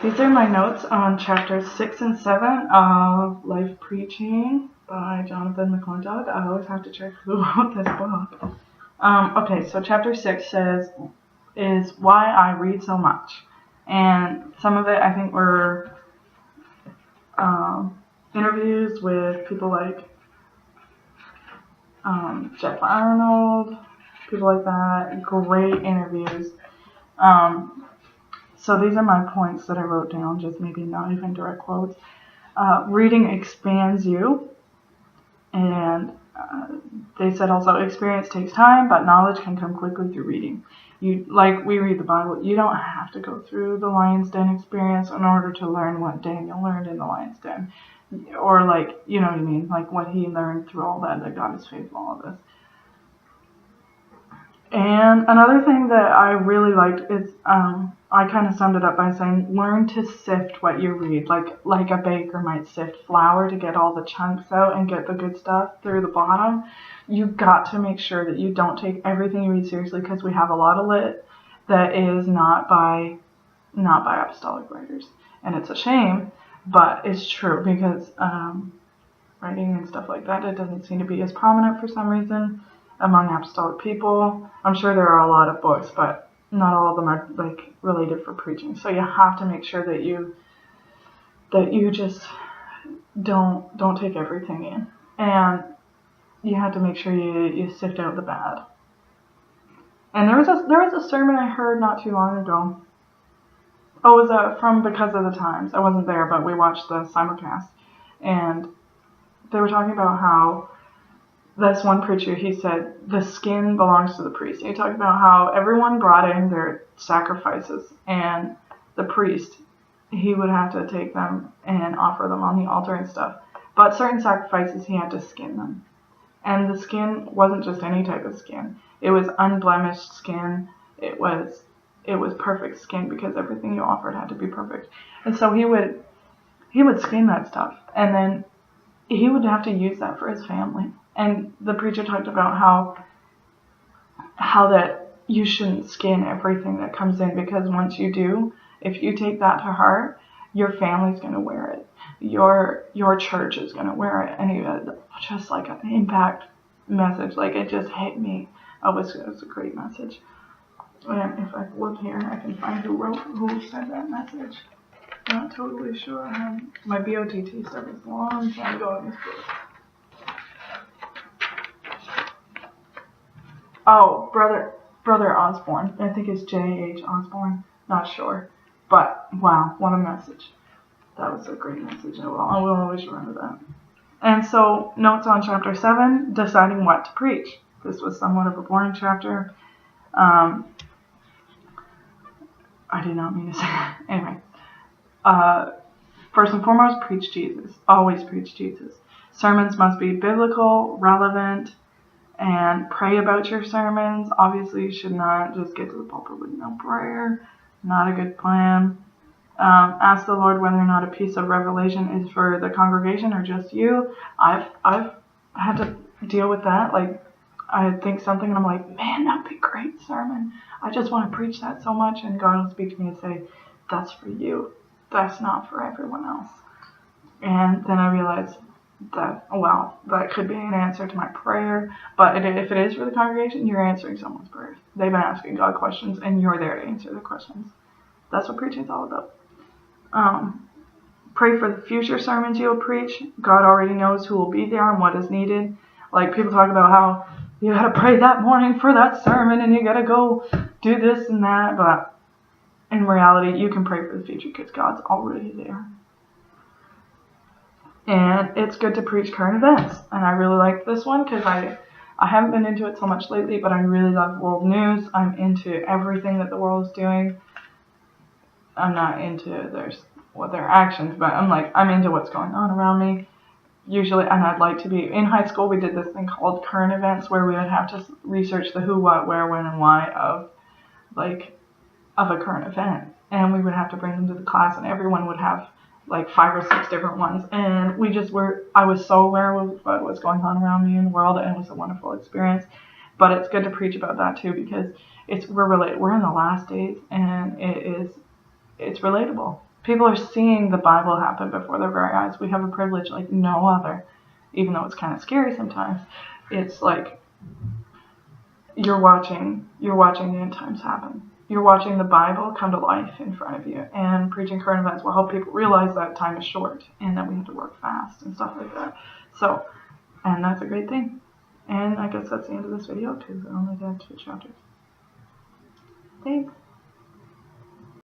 These are my notes on chapters 6 and 7 of Life Preaching by Jonathan McClintock. I always have to check who wrote this book. Okay, so chapter 6 is why I read so much. And some of it I think were interviews with people like Jeff Arnold, people like that. Great interviews. So these are my points that I wrote down, just maybe not even direct quotes. Reading expands you. And they said also experience takes time, but knowledge can come quickly through reading. We read the Bible, you don't have to go through the lion's den experience in order to learn what Daniel learned in the lion's den. Or you know what I mean, like what he learned through all that God is faithful, all this. And another thing that I really liked is, I kind of summed it up by saying, learn to sift what you read. Like a baker might sift flour to get all the chunks out and get the good stuff through the bottom. You've got to make sure that you don't take everything you read seriously, because we have a lot of lit that is not by apostolic writers. And it's a shame, but it's true, because writing and stuff like that, it doesn't seem to be as prominent for some reason among apostolic people. I'm sure there are a lot of books, but not all of them are related for preaching. So you have to make sure that you just don't take everything in, and you have to make sure you sift out the bad. And there was a sermon I heard not too long ago. Oh, it was from Because of the Times. I wasn't there, but we watched the simulcast, and they were talking about how this one preacher, he said, the skin belongs to the priest. And he talked about how everyone brought in their sacrifices, and the priest, he would have to take them and offer them on the altar and stuff. But certain sacrifices, he had to skin them. And the skin wasn't just any type of skin. It was unblemished skin. It was perfect skin, because everything you offered had to be perfect. And so he would skin that stuff, and then he would have to use that for his family. And the preacher talked about how that you shouldn't skin everything that comes in, because once you do, if you take that to heart, your family's going to wear it. Your church is going to wear it. And he had just like an impact message. It just hit me. It was a great message. And if I look here, I can find who said that message. Not totally sure. My BOTT stuff is a long time ago in this book. Oh, Brother Osborne. I think it's J.H. Osborne. Not sure. But, wow, what a message. That was a great message. I will always remember that. And so, notes on chapter 7, deciding what to preach. This was somewhat of a boring chapter. I did not mean to say that. Anyway. First and foremost, preach Jesus. Always preach Jesus. Sermons must be biblical, relevant, and pray about your sermons. Obviously, you should not just get to the pulpit with no prayer. Not a good plan. Ask the Lord whether or not a piece of revelation is for the congregation or just you. I've had to deal with that. I think something and I'm like, man, that'd be a great sermon. I just want to preach that so much, and God will speak to me and say, that's for you. That's not for everyone else. And then I realized that could be an answer to my prayer. But if it is for the congregation, you're answering someone's prayers. They've been asking God questions, and you're there to answer the questions. That's what preaching is all about. Pray for the future sermons you'll preach. God already knows who will be there and what is needed. People talk about how you got to pray that morning for that sermon, and you got to go do this and that. But in reality, you can pray for the future, because God's already there. And it's good to preach current events. And I really like this one, because I haven't been into it so much lately, but I really love world news. I'm into everything that the world is doing. I'm not into their actions, but I'm into what's going on around me. Usually, and I'd like to be. In high school, we did this thing called current events, where we would have to research the who, what, where, when, and why of a current event. And we would have to bring them to the class, and everyone would have 5 or 6 different ones. And I was so aware of what was going on around me in the world, and it was a wonderful experience. But it's good to preach about that too, because we're in the last days, and it's relatable. People are seeing the Bible happen before their very eyes. We have a privilege like no other, even though it's kind of scary sometimes. It's like you're watching the end times happen. You're watching the Bible come to life in front of you, and preaching current events will help people realize that time is short and that we have to work fast and stuff like that. So, and that's a great thing. And I guess that's the end of this video because I only did 2 chapters. Thanks.